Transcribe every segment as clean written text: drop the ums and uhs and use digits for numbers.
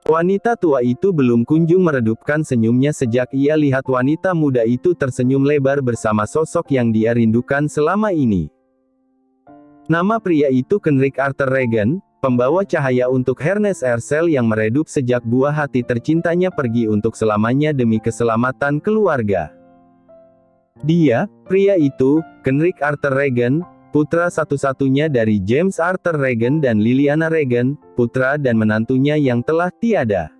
Wanita tua itu belum kunjung meredupkan senyumnya sejak ia lihat wanita muda itu tersenyum lebar bersama sosok yang dia rindukan selama ini. Nama pria itu Kenrick Arthur Regan, pembawa cahaya untuk Hernes Ercel yang meredup sejak buah hati tercintanya pergi untuk selamanya demi keselamatan keluarga. Dia, pria itu, Kenrick Arthur Regan, putra satu-satunya dari James Arthur Regan dan Liliana Regan, putra dan menantunya yang telah tiada.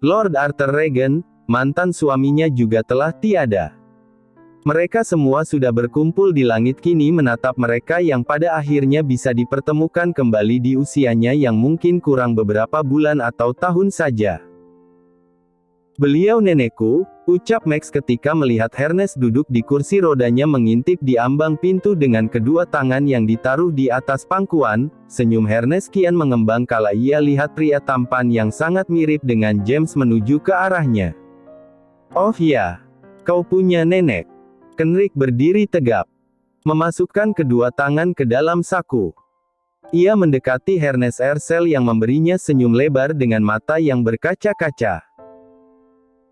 Lord Arthur Regan, mantan suaminya juga telah tiada. Mereka semua sudah berkumpul di langit kini menatap mereka yang pada akhirnya bisa dipertemukan kembali di usianya yang mungkin kurang beberapa bulan atau tahun saja. "Beliau nenekku," ucap Max ketika melihat Hernes duduk di kursi rodanya mengintip di ambang pintu dengan kedua tangan yang ditaruh di atas pangkuan. Senyum Hernes kian mengembang kala ia lihat pria tampan yang sangat mirip dengan James menuju ke arahnya. "Oh ya, kau punya nenek." Kenrick berdiri tegap, memasukkan kedua tangan ke dalam saku. Ia mendekati Hernes Ercel yang memberinya senyum lebar dengan mata yang berkaca-kaca.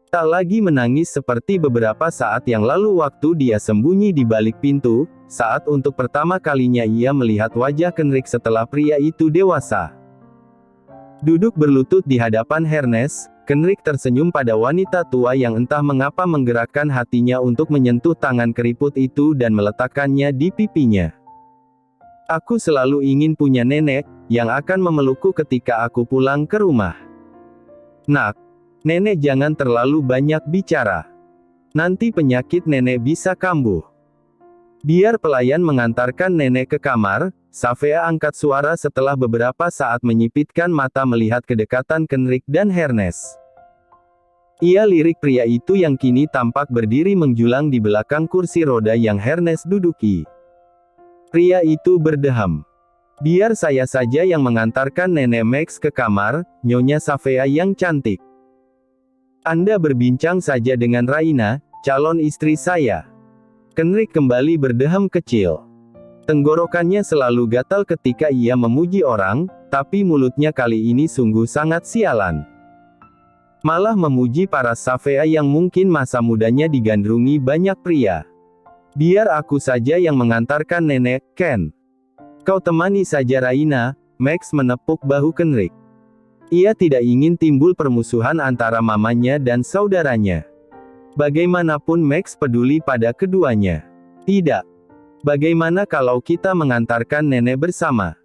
Tak lagi menangis seperti beberapa saat yang lalu waktu dia sembunyi di balik pintu, saat untuk pertama kalinya ia melihat wajah Kenrick setelah pria itu dewasa. Duduk berlutut di hadapan Hernes, Kenrick tersenyum pada wanita tua yang entah mengapa menggerakkan hatinya untuk menyentuh tangan keriput itu dan meletakkannya di pipinya. "Aku selalu ingin punya nenek, yang akan memelukku ketika aku pulang ke rumah. Nak, nenek jangan terlalu banyak bicara. Nanti penyakit nenek bisa kambuh." "Biar pelayan mengantarkan nenek ke kamar," Safea angkat suara setelah beberapa saat menyipitkan mata melihat kedekatan Kenrick dan Hernes. Ia lirik pria itu yang kini tampak berdiri menjulang di belakang kursi roda yang Hernes duduki. Pria itu berdeham. "Biar saya saja yang mengantarkan nenek Max ke kamar, Nyonya Safea yang cantik. Anda berbincang saja dengan Raina, calon istri saya." Kenrick kembali berdeham kecil. Tenggorokannya selalu gatal ketika ia memuji orang, tapi mulutnya kali ini sungguh sangat sialan. Malah memuji para Safea yang mungkin masa mudanya digandrungi banyak pria. "Biar aku saja yang mengantarkan nenek, Ken. Kau temani saja Raina." Max menepuk bahu Kenrick. Ia tidak ingin timbul permusuhan antara mamanya dan saudaranya. Bagaimanapun Max peduli pada keduanya. "Tidak. Bagaimana kalau kita mengantarkan nenek bersama?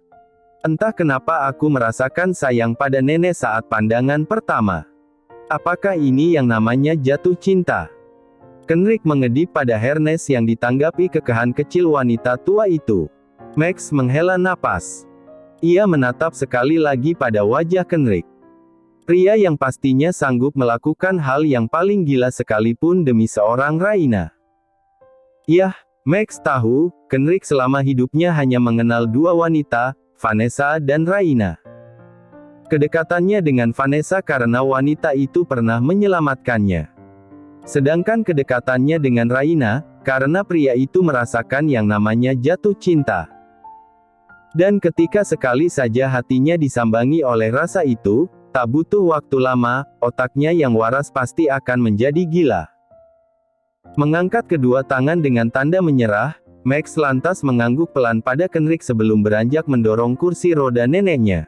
Entah kenapa aku merasakan sayang pada nenek saat pandangan pertama. Apakah ini yang namanya jatuh cinta?" Kenrick mengedip pada Hernes yang ditanggapi kekahan kecil wanita tua itu. Max menghela napas. Ia menatap sekali lagi pada wajah Kenrick. Pria yang pastinya sanggup melakukan hal yang paling gila sekalipun demi seorang Raina. Yah, Max tahu, Kenrick selama hidupnya hanya mengenal dua wanita, Vanessa dan Raina. Kedekatannya dengan Vanessa karena wanita itu pernah menyelamatkannya. Sedangkan kedekatannya dengan Raina, karena pria itu merasakan yang namanya jatuh cinta. Dan ketika sekali saja hatinya disambangi oleh rasa itu, tak butuh waktu lama, otaknya yang waras pasti akan menjadi gila. Mengangkat kedua tangan dengan tanda menyerah, Max lantas mengangguk pelan pada Kenrick sebelum beranjak mendorong kursi roda neneknya.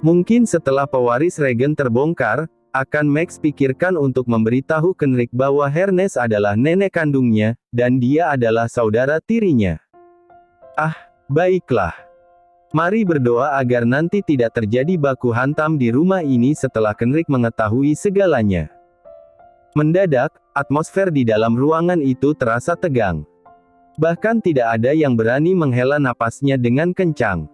Mungkin setelah pewaris Regan terbongkar, akan Max pikirkan untuk memberitahu Kenrick bahwa Hernes adalah nenek kandungnya, dan dia adalah saudara tirinya. Baiklah. Mari berdoa agar nanti tidak terjadi baku hantam di rumah ini setelah Kenrick mengetahui segalanya. Mendadak, atmosfer di dalam ruangan itu terasa tegang. Bahkan tidak ada yang berani menghela napasnya dengan kencang.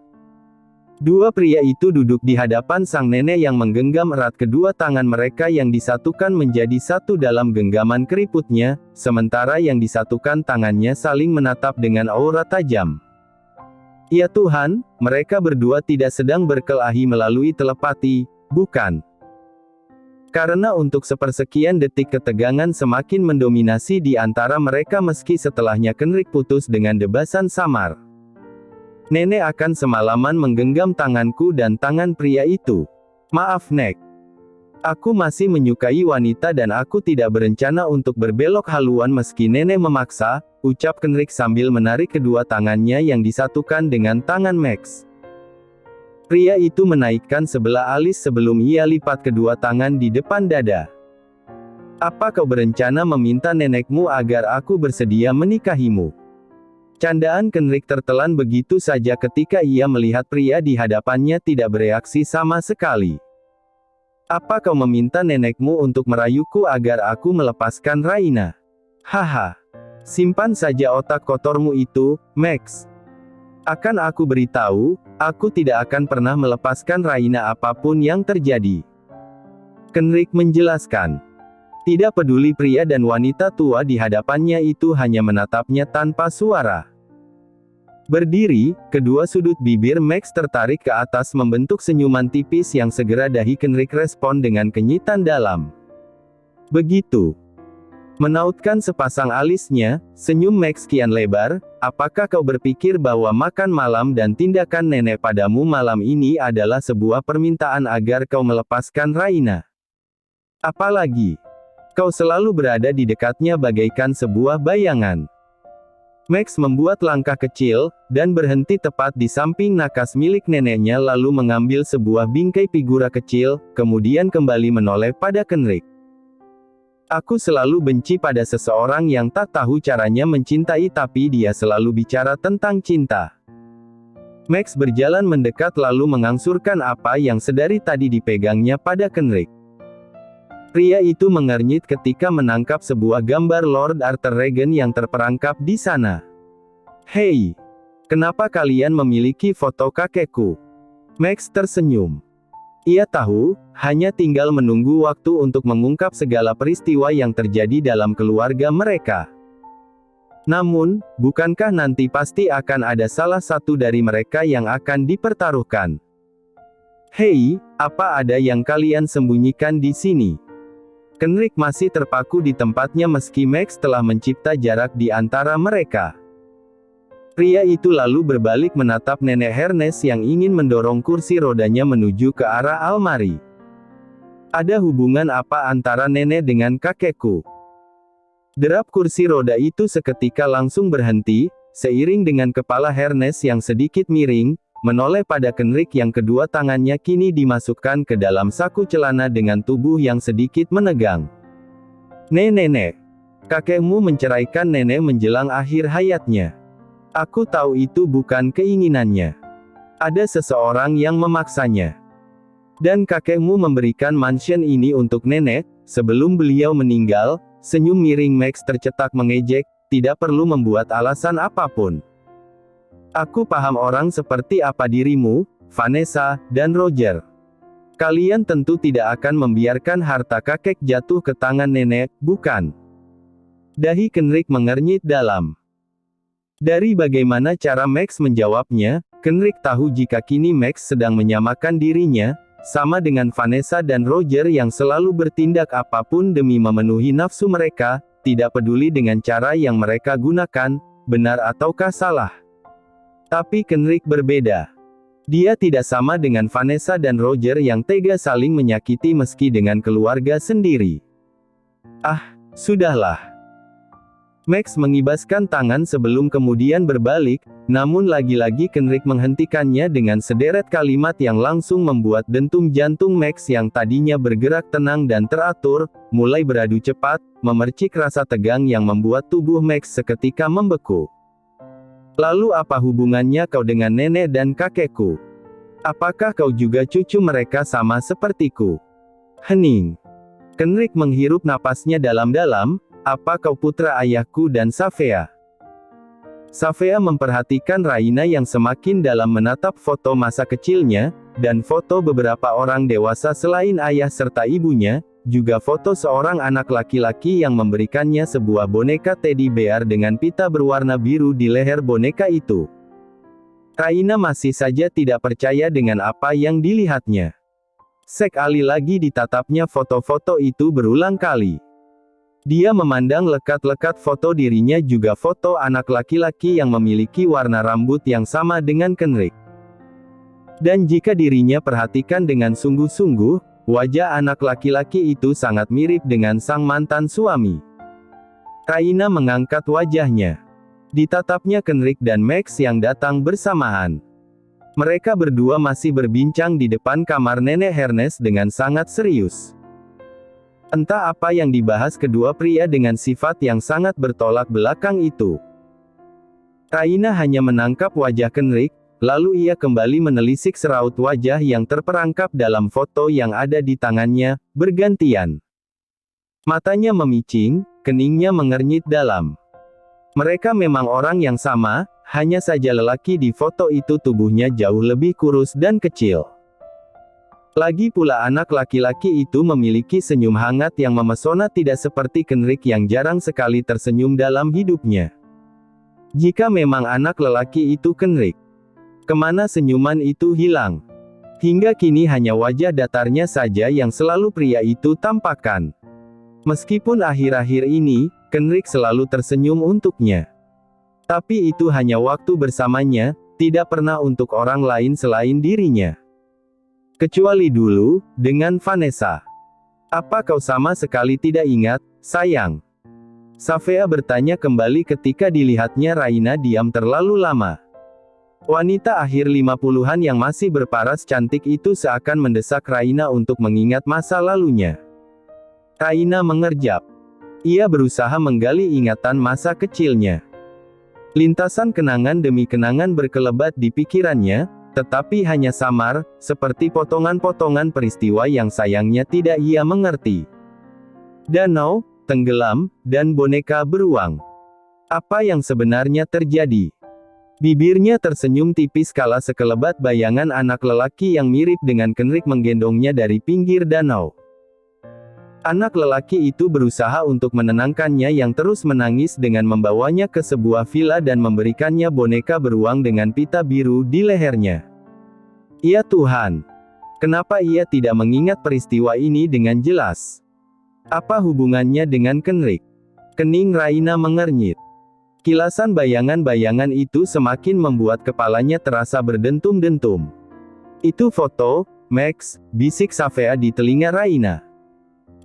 Dua pria itu duduk di hadapan sang nenek yang menggenggam erat kedua tangan mereka yang disatukan menjadi satu dalam genggaman keriputnya, sementara yang disatukan tangannya saling menatap dengan aura tajam. Ya Tuhan, mereka berdua tidak sedang berkelahi melalui telepati, bukan? Karena untuk sepersekian detik ketegangan semakin mendominasi di antara mereka meski setelahnya Kenrick putus dengan debasan samar. Nenek akan semalaman menggenggam tanganku dan tangan pria itu. Maaf Nek. Aku masih menyukai wanita dan aku tidak berencana untuk berbelok haluan meski nenek memaksa, ucap Kenrick sambil menarik kedua tangannya yang disatukan dengan tangan Max. Pria itu menaikkan sebelah alis sebelum ia lipat kedua tangan di depan dada. Apa kau berencana meminta nenekmu agar aku bersedia menikahimu? Candaan Kenrick tertelan begitu saja ketika ia melihat pria di hadapannya tidak bereaksi sama sekali. Apa kau meminta nenekmu untuk merayuku agar aku melepaskan Raina? Haha. Simpan saja otak kotormu itu, Max. Akan aku beritahu, aku tidak akan pernah melepaskan Raina apapun yang terjadi. Kenrick menjelaskan. Tidak peduli pria dan wanita tua di hadapannya itu hanya menatapnya tanpa suara. Berdiri, kedua sudut bibir Max tertarik ke atas membentuk senyuman tipis yang segera dahi Kenrick respon dengan kenyitan dalam. Begitu. Menautkan sepasang alisnya, senyum Max kian lebar, apakah kau berpikir bahwa makan malam dan tindakan nenek padamu malam ini adalah sebuah permintaan agar kau melepaskan Raina? Apalagi, kau selalu berada di dekatnya bagaikan sebuah bayangan. Max membuat langkah kecil, dan berhenti tepat di samping nakas milik neneknya lalu mengambil sebuah bingkai figura kecil, kemudian kembali menoleh pada Kenrick. Aku selalu benci pada seseorang yang tak tahu caranya mencintai tapi dia selalu bicara tentang cinta. Max berjalan mendekat lalu mengangsurkan apa yang sedari tadi dipegangnya pada Kenrick. Pria itu mengernyit ketika menangkap sebuah gambar Lord Arthur Regan yang terperangkap di sana. Hei! Kenapa kalian memiliki foto kakekku? Max tersenyum. Ia tahu, hanya tinggal menunggu waktu untuk mengungkap segala peristiwa yang terjadi dalam keluarga mereka. Namun, bukankah nanti pasti akan ada salah satu dari mereka yang akan dipertaruhkan? Hei, apa ada yang kalian sembunyikan di sini? Kenrick masih terpaku di tempatnya meski Max telah mencipta jarak di antara mereka. Pria itu lalu berbalik menatap nenek Hernes yang ingin mendorong kursi rodanya menuju ke arah almari. Ada hubungan apa antara nenek dengan kakekku? Derap kursi roda itu seketika langsung berhenti, seiring dengan kepala Hernes yang sedikit miring, menoleh pada Kenrick yang kedua tangannya kini dimasukkan ke dalam saku celana dengan tubuh yang sedikit menegang. Nenek, kakekmu menceraikan nenek menjelang akhir hayatnya. Aku tahu itu bukan keinginannya. Ada seseorang yang memaksanya. Dan kakekmu memberikan mansion ini untuk nenek, sebelum beliau meninggal. Senyum miring Max tercetak mengejek, tidak perlu membuat alasan apapun. Aku paham orang seperti apa dirimu, Vanessa, dan Roger. Kalian tentu tidak akan membiarkan harta kakek jatuh ke tangan nenek, bukan? Dahi Kenrick mengernyit dalam. Dari bagaimana cara Max menjawabnya, Kenrick tahu jika kini Max sedang menyamakan dirinya, sama dengan Vanessa dan Roger yang selalu bertindak apapun demi memenuhi nafsu mereka, tidak peduli dengan cara yang mereka gunakan, benar ataukah salah. Tapi Kenrick berbeda. Dia tidak sama dengan Vanessa dan Roger yang tega saling menyakiti meski dengan keluarga sendiri. Ah, sudahlah. Max mengibaskan tangan sebelum kemudian berbalik, namun lagi-lagi Kenrick menghentikannya dengan sederet kalimat yang langsung membuat dentum jantung Max yang tadinya bergerak tenang dan teratur, mulai beradu cepat, memercik rasa tegang yang membuat tubuh Max seketika membeku. Lalu apa hubungannya kau dengan nenek dan kakekku? Apakah kau juga cucu mereka sama sepertiku? Hening. Kenrick menghirup napasnya dalam-dalam. Apa kau putra ayahku dan Savea? Savea memperhatikan Raina yang semakin dalam menatap foto masa kecilnya, dan foto beberapa orang dewasa selain ayah serta ibunya, juga foto seorang anak laki-laki yang memberikannya sebuah boneka teddy bear dengan pita berwarna biru di leher boneka itu. Raina masih saja tidak percaya dengan apa yang dilihatnya. Sekali lagi ditatapnya foto-foto itu berulang kali. Dia memandang lekat-lekat foto dirinya juga foto anak laki-laki yang memiliki warna rambut yang sama dengan Kenrick. Dan jika dirinya perhatikan dengan sungguh-sungguh, wajah anak laki-laki itu sangat mirip dengan sang mantan suami. Raina mengangkat wajahnya. Ditatapnya Kenrick dan Max yang datang bersamaan. Mereka berdua masih berbincang di depan kamar Nenek Ernest dengan sangat serius. Entah apa yang dibahas kedua pria dengan sifat yang sangat bertolak belakang itu. Raina hanya menangkap wajah Kenrick, lalu ia kembali menelisik seraut wajah yang terperangkap dalam foto yang ada di tangannya, bergantian. Matanya memicing, keningnya mengernyit dalam. Mereka memang orang yang sama, hanya saja lelaki di foto itu tubuhnya jauh lebih kurus dan kecil. Lagi pula anak laki-laki itu memiliki senyum hangat yang memesona, tidak seperti Kenrick yang jarang sekali tersenyum dalam hidupnya. Jika memang anak lelaki itu Kenrick, kemana senyuman itu hilang? Hingga kini hanya wajah datarnya saja yang selalu pria itu tampakkan. Meskipun akhir-akhir ini, Kenrick selalu tersenyum untuknya. Tapi itu hanya waktu bersamanya, tidak pernah untuk orang lain selain dirinya. Kecuali dulu, dengan Vanessa. Apa kau sama sekali tidak ingat, sayang? Safea bertanya kembali ketika dilihatnya Raina diam terlalu lama. Wanita akhir 50-an yang masih berparas cantik itu seakan mendesak Raina untuk mengingat masa lalunya. Raina mengerjap. Ia berusaha menggali ingatan masa kecilnya. Lintasan kenangan demi kenangan berkelebat di pikirannya, tetapi hanya samar, seperti potongan-potongan peristiwa yang sayangnya tidak ia mengerti. Danau, tenggelam, dan boneka beruang. Apa yang sebenarnya terjadi? Bibirnya tersenyum tipis kala sekelebat bayangan anak lelaki yang mirip dengan Kenrick menggendongnya dari pinggir danau. Anak lelaki itu berusaha untuk menenangkannya yang terus menangis dengan membawanya ke sebuah villa dan memberikannya boneka beruang dengan pita biru di lehernya. Ya Tuhan! Kenapa ia tidak mengingat peristiwa ini dengan jelas? Apa hubungannya dengan Kenrick? Kening Raina mengernyit. Kilasan bayangan-bayangan itu semakin membuat kepalanya terasa berdentum-dentum. Itu foto, Max, bisik Safea di telinga Raina.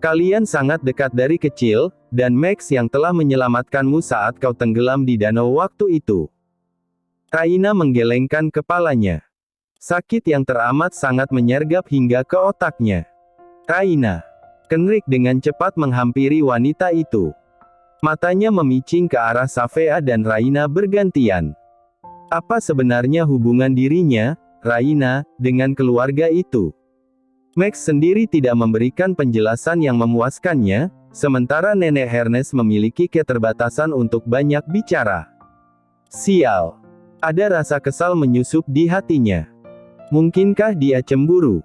Kalian sangat dekat dari kecil, dan Max yang telah menyelamatkanmu saat kau tenggelam di danau waktu itu. Raina menggelengkan kepalanya. Sakit yang teramat sangat menyergap hingga ke otaknya. Raina. Kenrick dengan cepat menghampiri wanita itu. Matanya memicing ke arah Safea dan Raina bergantian. Apa sebenarnya hubungan dirinya, Raina, dengan keluarga itu? Max sendiri tidak memberikan penjelasan yang memuaskannya, sementara Nenek Ernest memiliki keterbatasan untuk banyak bicara. Sial. Ada rasa kesal menyusup di hatinya. Mungkinkah dia cemburu?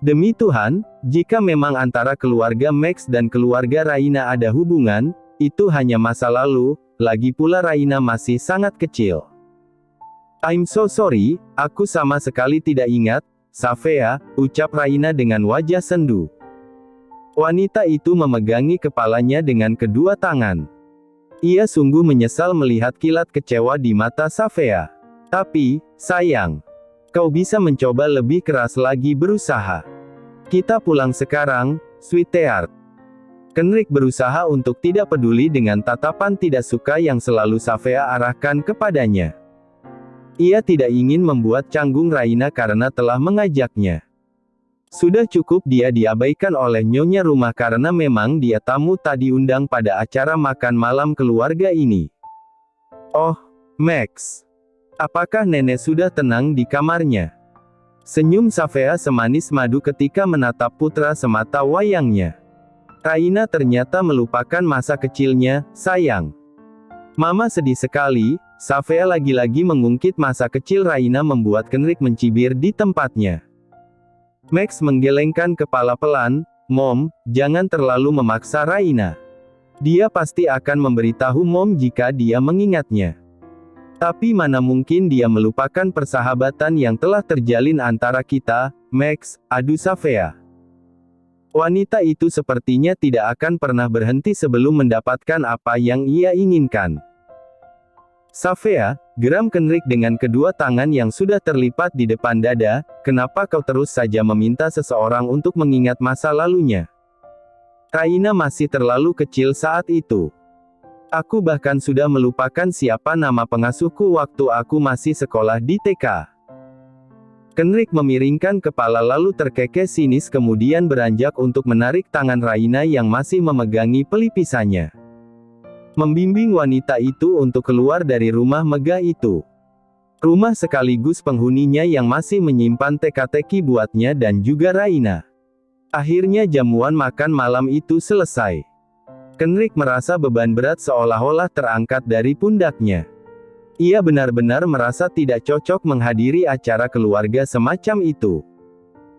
Demi Tuhan, jika memang antara keluarga Max dan keluarga Raina ada hubungan, itu hanya masa lalu, lagi pula Raina masih sangat kecil. I'm so sorry, aku sama sekali tidak ingat, Safea, ucap Raina dengan wajah sendu. Wanita itu memegangi kepalanya dengan kedua tangan. Ia sungguh menyesal melihat kilat kecewa di mata Safea. Tapi, sayang, kau bisa mencoba lebih keras lagi berusaha. Kita pulang sekarang, sweetheart. Kenrick berusaha untuk tidak peduli dengan tatapan tidak suka yang selalu Safea arahkan kepadanya. Ia tidak ingin membuat canggung Raina karena telah mengajaknya. Sudah cukup dia diabaikan oleh nyonya rumah karena memang dia tamu tak diundang pada acara makan malam keluarga ini. Oh, Max. Apakah nenek sudah tenang di kamarnya? Senyum Safea semanis madu ketika menatap putra semata wayangnya. Raina ternyata melupakan masa kecilnya, sayang. Mama sedih sekali. Safea lagi-lagi mengungkit masa kecil Raina membuat Kenrick mencibir di tempatnya. Max menggelengkan kepala pelan, Mom, jangan terlalu memaksa Raina. Dia pasti akan memberitahu Mom jika dia mengingatnya. Tapi mana mungkin dia melupakan persahabatan yang telah terjalin antara kita, Max, adu Safea. Wanita itu sepertinya tidak akan pernah berhenti sebelum mendapatkan apa yang ia inginkan. Safea, Geram Kenrick dengan kedua tangan yang sudah terlipat di depan dada. Kenapa kau terus saja meminta seseorang untuk mengingat masa lalunya? Raina masih terlalu kecil saat itu. Aku bahkan sudah melupakan siapa nama pengasuhku waktu aku masih sekolah di TK. Kenrick memiringkan kepala lalu terkekeh sinis kemudian beranjak untuk menarik tangan Raina yang masih memegangi pelipisannya. Membimbing wanita itu untuk keluar dari rumah megah itu. Rumah sekaligus penghuninya yang masih menyimpan teka-teki buatnya dan juga Raina. Akhirnya jamuan makan malam itu selesai. Kenrick merasa beban berat seolah-olah terangkat dari pundaknya. Ia benar-benar merasa tidak cocok menghadiri acara keluarga semacam itu.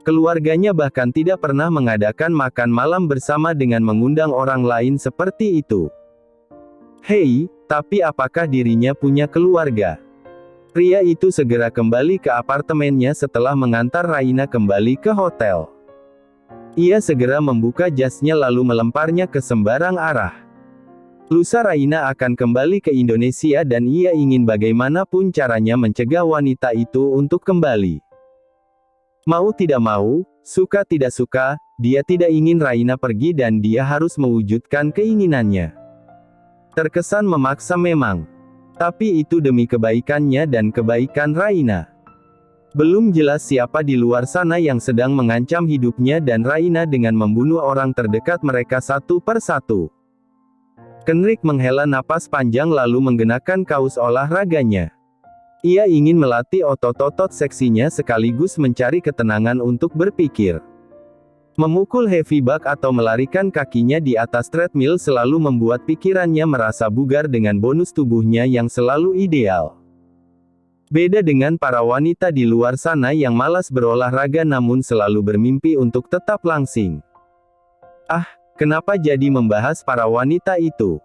Keluarganya bahkan tidak pernah mengadakan makan malam bersama dengan mengundang orang lain seperti itu. Hei, tapi apakah dirinya punya keluarga? Pria itu segera kembali ke apartemennya setelah mengantar Raina kembali ke hotel. Ia segera membuka jasnya lalu melemparnya ke sembarang arah. Lusa Raina akan kembali ke Indonesia dan ia ingin bagaimanapun caranya mencegah wanita itu untuk kembali. Mau tidak mau, suka tidak suka, dia tidak ingin Raina pergi dan dia harus mewujudkan keinginannya. Terkesan memaksa memang. Tapi itu demi kebaikannya dan kebaikan Raina. Belum jelas siapa di luar sana yang sedang mengancam hidupnya dan Raina dengan membunuh orang terdekat mereka satu persatu. Kenrick menghela napas panjang lalu menggenakan kaos olahraganya. Ia ingin melatih otot-otot seksinya sekaligus mencari ketenangan untuk berpikir. Memukul heavy bar atau melarikan kakinya di atas treadmill selalu membuat pikirannya merasa bugar dengan bonus tubuhnya yang selalu ideal. Beda dengan para wanita di luar sana yang malas berolahraga namun selalu bermimpi untuk tetap langsing. Ah, kenapa jadi membahas para wanita itu?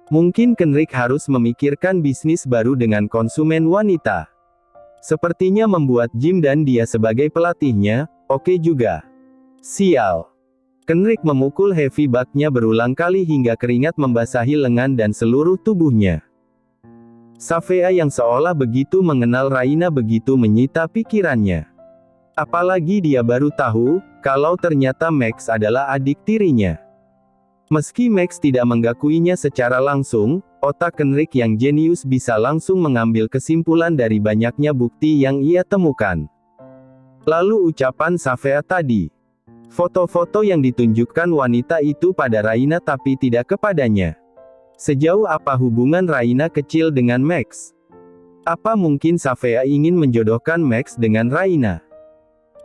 Mungkin Kenrick harus memikirkan bisnis baru dengan konsumen wanita. Sepertinya membuat gym dan dia sebagai pelatihnya, oke juga. Sial. Kenrick memukul heavy bar-nya berulang kali hingga keringat membasahi lengan dan seluruh tubuhnya. Safea yang seolah begitu mengenal Raina begitu menyita pikirannya. Apalagi dia baru tahu, kalau ternyata Max adalah adik tirinya. Meski Max tidak mengakuinya secara langsung, otak Kenrick yang jenius bisa langsung mengambil kesimpulan dari banyaknya bukti yang ia temukan. Lalu ucapan Safea tadi. Foto-foto yang ditunjukkan wanita itu pada Raina tapi tidak kepadanya. Sejauh apa hubungan Raina kecil dengan Max? Apa mungkin Safea ingin menjodohkan Max dengan Raina?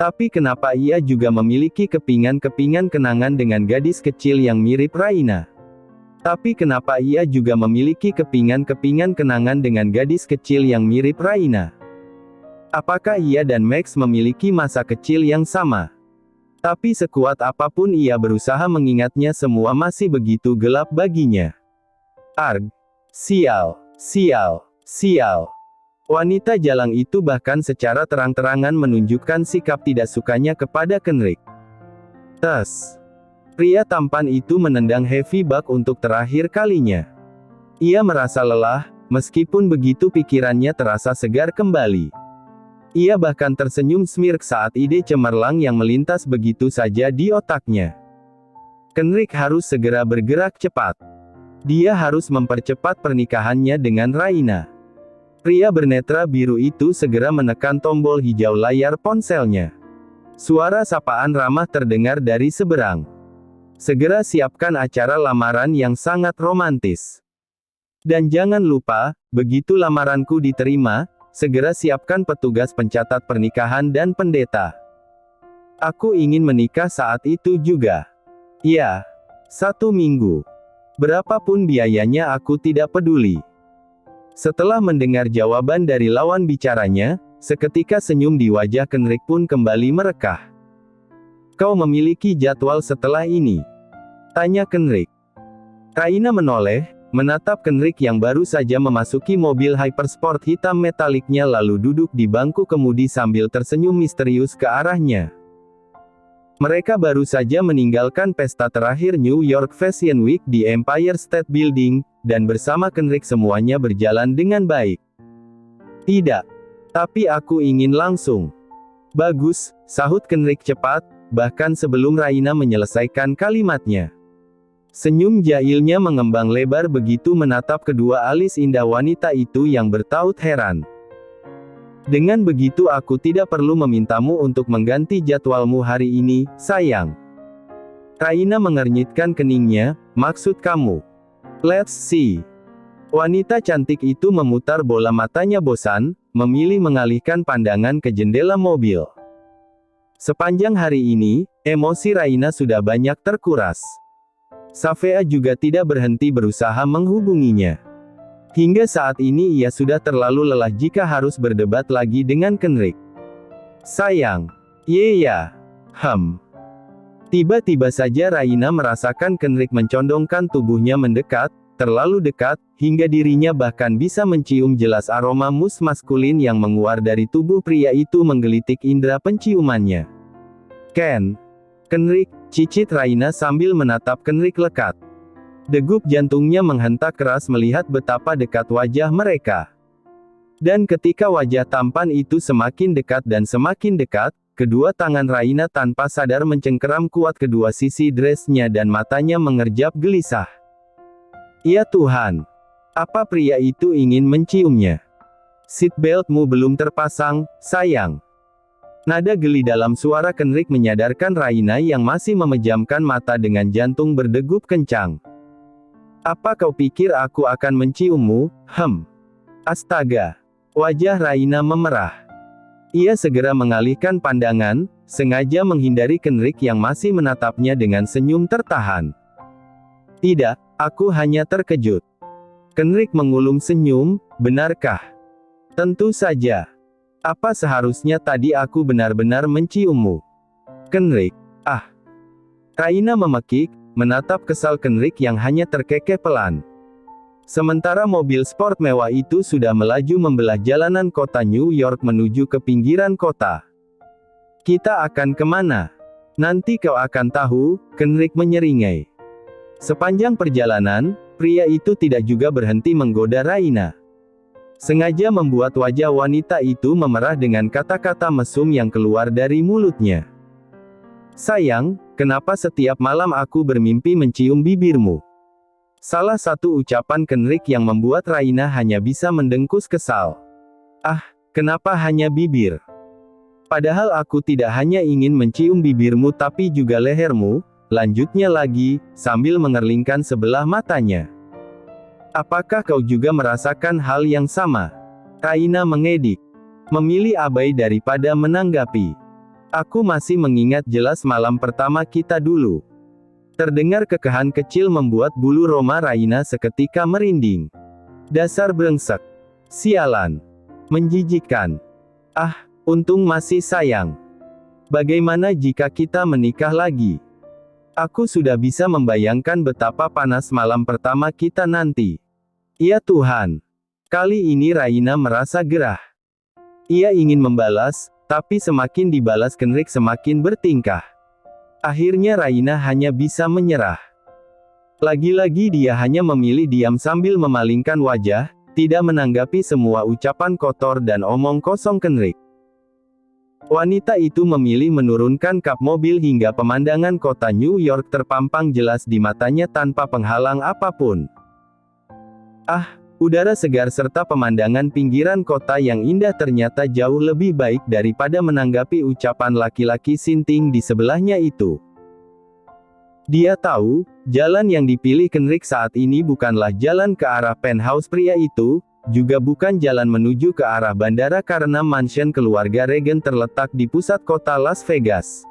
Tapi kenapa ia juga memiliki kepingan-kepingan kenangan dengan gadis kecil yang mirip Raina? Tapi kenapa ia juga memiliki kepingan-kepingan kenangan dengan gadis kecil yang mirip Raina? Apakah ia dan Max memiliki masa kecil yang sama? Tapi sekuat apapun ia berusaha mengingatnya semua masih begitu gelap baginya. Arg. Sial. Sial. Sial. Wanita jalang itu bahkan secara terang-terangan menunjukkan sikap tidak sukanya kepada Kenrick. Tes. Pria tampan itu menendang heavy bar untuk terakhir kalinya. Ia merasa lelah, meskipun begitu pikirannya terasa segar kembali. Ia bahkan tersenyum smirk saat ide cemerlang yang melintas begitu saja di otaknya. Kenrick harus segera bergerak cepat. Dia harus mempercepat pernikahannya dengan Raina. Pria bernetra biru itu segera menekan tombol hijau layar ponselnya. Suara sapaan ramah terdengar dari seberang. Segera siapkan acara lamaran yang sangat romantis. Dan jangan lupa, begitu lamaranku diterima, segera siapkan petugas pencatat pernikahan dan pendeta. Aku ingin menikah saat itu juga. Ya, 1 minggu. Berapapun biayanya aku tidak peduli. Setelah mendengar jawaban dari lawan bicaranya, seketika senyum di wajah Kenrick pun kembali merekah. Kau memiliki jadwal setelah ini? Tanya Kenrick. Raina menoleh, menatap Kenrick yang baru saja memasuki mobil hypersport hitam metaliknya lalu duduk di bangku kemudi sambil tersenyum misterius ke arahnya. Mereka baru saja meninggalkan pesta terakhir New York Fashion Week di Empire State Building, dan bersama Kenrick semuanya berjalan dengan baik. Tidak. Tapi aku ingin langsung. Bagus, sahut Kenrick cepat, bahkan sebelum Raina menyelesaikan kalimatnya. Senyum jahilnya mengembang lebar begitu menatap kedua alis indah wanita itu yang bertaut heran. Dengan begitu aku tidak perlu memintamu untuk mengganti jadwalmu hari ini, sayang. Raina mengernyitkan keningnya, maksud kamu? Let's see. Wanita cantik itu memutar bola matanya bosan, memilih mengalihkan pandangan ke jendela mobil. Sepanjang hari ini, emosi Raina sudah banyak terkuras. Safea juga tidak berhenti berusaha menghubunginya. Hingga saat ini ia sudah terlalu lelah jika harus berdebat lagi dengan Kenrick. Sayang. Ya. Tiba-tiba saja Raina merasakan Kenrick mencondongkan tubuhnya mendekat, terlalu dekat, hingga dirinya bahkan bisa mencium jelas aroma mus maskulin yang menguar dari tubuh pria itu menggelitik indera penciumannya. Kenrick, cicit Raina sambil menatap Kenrick lekat. Degup jantungnya menghentak keras melihat betapa dekat wajah mereka. Dan ketika wajah tampan itu semakin dekat dan semakin dekat, kedua tangan Raina tanpa sadar mencengkeram kuat kedua sisi dressnya dan matanya mengerjap gelisah. Ya Tuhan! Apa pria itu ingin menciumnya? Seatbeltmu belum terpasang, sayang. Nada geli dalam suara Kenrick menyadarkan Raina yang masih memejamkan mata dengan jantung berdegup kencang. Apa kau pikir aku akan menciummu? Astaga! Wajah Raina memerah. Ia segera mengalihkan pandangan, sengaja menghindari Kenrick yang masih menatapnya dengan senyum tertahan. Tidak, aku hanya terkejut. Kenrick mengulum senyum, benarkah? Tentu saja. Apa seharusnya tadi aku benar-benar menciummu? Kenrick, Raina memekik, menatap kesal Kenrick yang hanya terkekeh pelan. Sementara mobil sport mewah itu sudah melaju membelah jalanan kota New York menuju ke pinggiran kota. Kita akan kemana? Nanti kau akan tahu, Kenrick menyeringai. Sepanjang perjalanan, pria itu tidak juga berhenti menggoda Raina. Sengaja membuat wajah wanita itu memerah dengan kata-kata mesum yang keluar dari mulutnya. Sayang, kenapa setiap malam aku bermimpi mencium bibirmu? Salah satu ucapan Kenrick yang membuat Raina hanya bisa mendengkus kesal. Kenapa hanya bibir? Padahal aku tidak hanya ingin mencium bibirmu tapi juga lehermu, lanjutnya lagi, sambil mengerlingkan sebelah matanya. Apakah kau juga merasakan hal yang sama? Raina mengedik. Memilih abai daripada menanggapi. Aku masih mengingat jelas malam pertama kita dulu. Terdengar kekehan kecil membuat bulu roma Raina seketika merinding. Dasar brengsek. Sialan. Menjijikkan. Untung masih sayang. Bagaimana jika kita menikah lagi? Aku sudah bisa membayangkan betapa panas malam pertama kita nanti. Ya Tuhan! Kali ini Raina merasa gerah. Ia ingin membalas, tapi semakin dibalas Kenrick semakin bertingkah. Akhirnya Raina hanya bisa menyerah. Lagi-lagi dia hanya memilih diam sambil memalingkan wajah, tidak menanggapi semua ucapan kotor dan omong kosong Kenrick. Wanita itu memilih menurunkan kap mobil hingga pemandangan kota New York terpampang jelas di matanya tanpa penghalang apapun. Udara segar serta pemandangan pinggiran kota yang indah ternyata jauh lebih baik daripada menanggapi ucapan laki-laki sinting di sebelahnya itu. Dia tahu, jalan yang dipilih Kenrick saat ini bukanlah jalan ke arah penthouse pria itu, juga bukan jalan menuju ke arah bandara karena mansion keluarga Reagan terletak di pusat kota Las Vegas.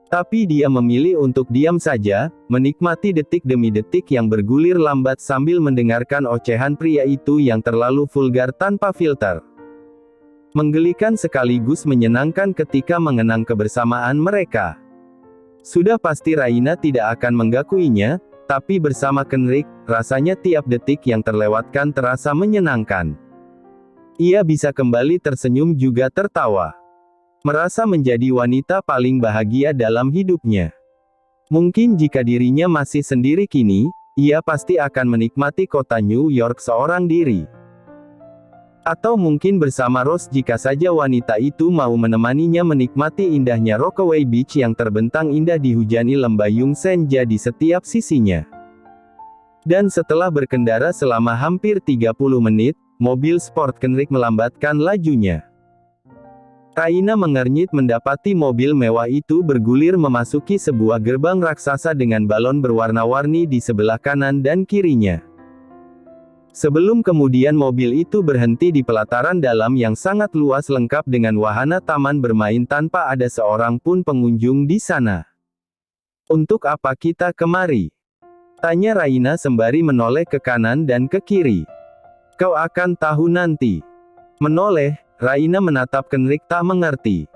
Tapi dia memilih untuk diam saja, menikmati detik demi detik yang bergulir lambat sambil mendengarkan ocehan pria itu yang terlalu vulgar tanpa filter. Menggelikan sekaligus menyenangkan ketika mengenang kebersamaan mereka. Sudah pasti Raina tidak akan menggakuinya, tapi bersama Kenrick, rasanya tiap detik yang terlewatkan terasa menyenangkan. Ia bisa kembali tersenyum juga tertawa. Merasa menjadi wanita paling bahagia dalam hidupnya. Mungkin jika dirinya masih sendiri kini, ia pasti akan menikmati kota New York seorang diri. Atau mungkin bersama Rose jika saja wanita itu mau menemaninya menikmati indahnya Rockaway Beach yang terbentang indah dihujani lembayung senja di setiap sisinya. Dan setelah berkendara selama hampir 30 menit, mobil sport Kendrick melambatkan lajunya. Raina mengernyit mendapati mobil mewah itu bergulir memasuki sebuah gerbang raksasa dengan balon berwarna-warni di sebelah kanan dan kirinya. Sebelum kemudian mobil itu berhenti di pelataran dalam yang sangat luas lengkap dengan wahana taman bermain tanpa ada seorang pun pengunjung di sana. "Untuk apa kita kemari?" tanya Raina sembari menoleh ke kanan dan ke kiri. "Kau akan tahu nanti." Menoleh, Raina menatap Kendrick tak mengerti.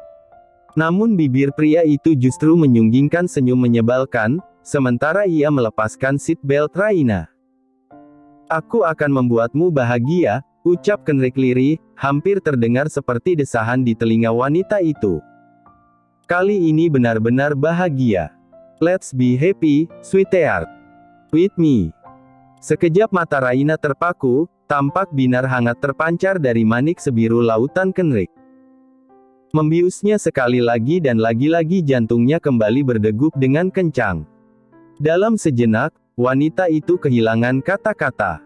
Namun bibir pria itu justru menyunggingkan senyum menyebalkan, sementara ia melepaskan seat belt Raina. "Aku akan membuatmu bahagia," ucap Kendrick lirih, hampir terdengar seperti desahan di telinga wanita itu. "Kali ini benar-benar bahagia. Let's be happy, sweetheart. With me." Sekejap mata Raina terpaku, tampak binar hangat terpancar dari manik sebiru lautan Kendrick. Membiusnya sekali lagi dan lagi-lagi jantungnya kembali berdegup dengan kencang. Dalam sejenak, wanita itu kehilangan kata-kata.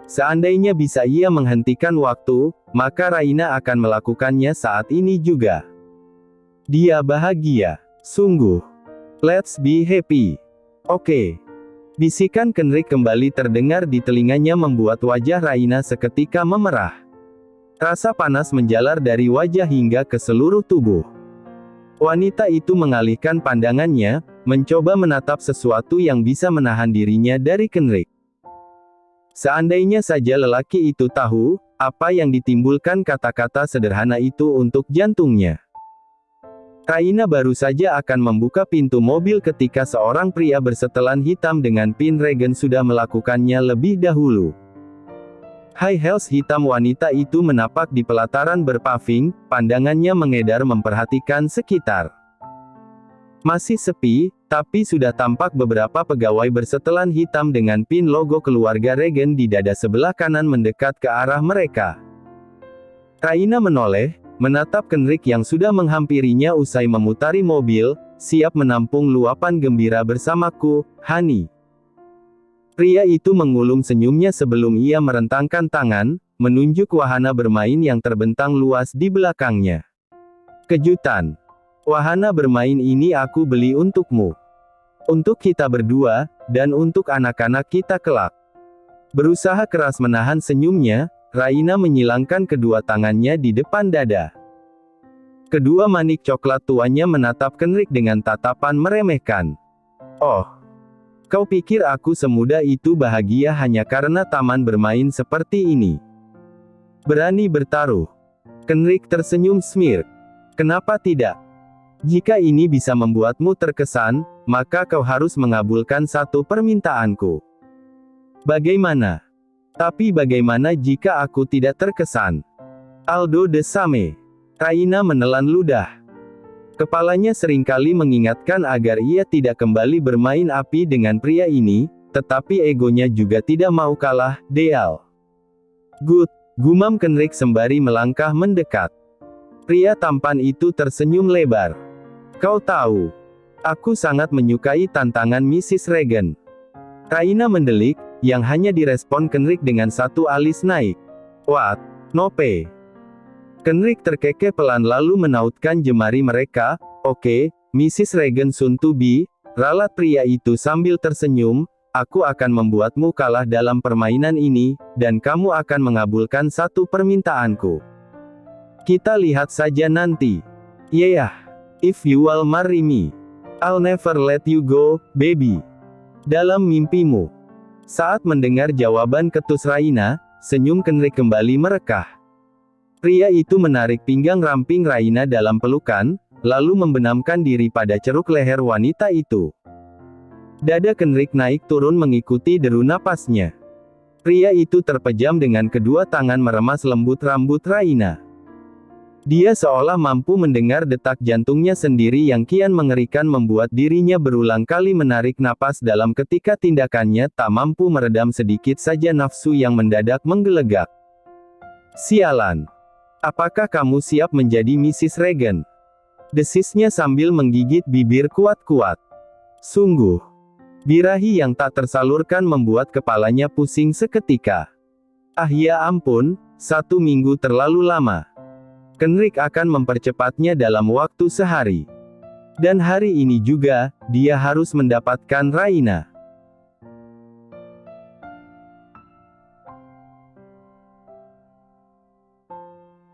Seandainya bisa ia menghentikan waktu, maka Raina akan melakukannya saat ini juga. Dia bahagia. Sungguh. Let's be happy. Oke. Bisikan Kendrick kembali terdengar di telinganya membuat wajah Raina seketika memerah. Rasa panas menjalar dari wajah hingga ke seluruh tubuh. Wanita itu mengalihkan pandangannya, mencoba menatap sesuatu yang bisa menahan dirinya dari Kendrick. Seandainya saja lelaki itu tahu, apa yang ditimbulkan kata-kata sederhana itu untuk jantungnya. Raina baru saja akan membuka pintu mobil ketika seorang pria bersetelan hitam dengan pin regen sudah melakukannya lebih dahulu. High heels hitam wanita itu menapak di pelataran berpaving, pandangannya mengedar memperhatikan sekitar. Masih sepi, tapi sudah tampak beberapa pegawai bersetelan hitam dengan pin logo keluarga Regen di dada sebelah kanan mendekat ke arah mereka. Raina menoleh, menatap Kendrick yang sudah menghampirinya usai memutari mobil, siap menampung luapan gembira bersamaku, honey. Pria itu mengulum senyumnya sebelum ia merentangkan tangan, menunjuk wahana bermain yang terbentang luas di belakangnya. "Kejutan. Wahana bermain ini aku beli untukmu. Untuk kita berdua, dan untuk anak-anak kita kelak." Berusaha keras menahan senyumnya, Raina menyilangkan kedua tangannya di depan dada. Kedua manik coklat tuanya menatap Kendrick dengan tatapan meremehkan. "Oh. Kau pikir aku semudah itu bahagia hanya karena taman bermain seperti ini? Berani bertaruh?" Kendrick tersenyum smirk. "Kenapa tidak? Jika ini bisa membuatmu terkesan, maka kau harus mengabulkan satu permintaanku." "Bagaimana? Tapi bagaimana jika aku tidak terkesan?" "Aldo de Same." Raina menelan ludah. Kepalanya seringkali mengingatkan agar ia tidak kembali bermain api dengan pria ini, tetapi egonya juga tidak mau kalah, Deal. "Good," gumam Kendrick sembari melangkah mendekat. Pria tampan itu tersenyum lebar. "Kau tahu, aku sangat menyukai tantangan Mrs. Regen." Raina mendelik, yang hanya direspon Kendrick dengan satu alis naik. "What? Nope." Kendrick terkekeh pelan lalu menautkan jemari mereka. "Oke, Mrs. Regen soon to be," ralat pria itu sambil tersenyum, "aku akan membuatmu kalah dalam permainan ini, dan kamu akan mengabulkan satu permintaanku. Kita lihat saja nanti. Yeah. If you will marry me, I'll never let you go, baby." Dalam mimpimu. Saat mendengar jawaban ketus Raina, senyum Kendrick kembali merekah. Pria itu menarik pinggang ramping Raina dalam pelukan, lalu membenamkan diri pada ceruk leher wanita itu. Dada Kendrick naik turun mengikuti deru napasnya. Pria itu terpejam dengan kedua tangan meremas lembut rambut Raina. Dia seolah mampu mendengar detak jantungnya sendiri yang kian mengerikan membuat dirinya berulang kali menarik napas dalam ketika tindakannya tak mampu meredam sedikit saja nafsu yang mendadak menggelegak. Sialan. Apakah kamu siap menjadi Mrs. Regan? Desisnya sambil menggigit bibir kuat-kuat. Sungguh. Birahi yang tak tersalurkan membuat kepalanya pusing seketika. Ah ya ampun, 1 minggu terlalu lama. Kenrick akan mempercepatnya dalam waktu sehari. Dan hari ini juga, dia harus mendapatkan Raina.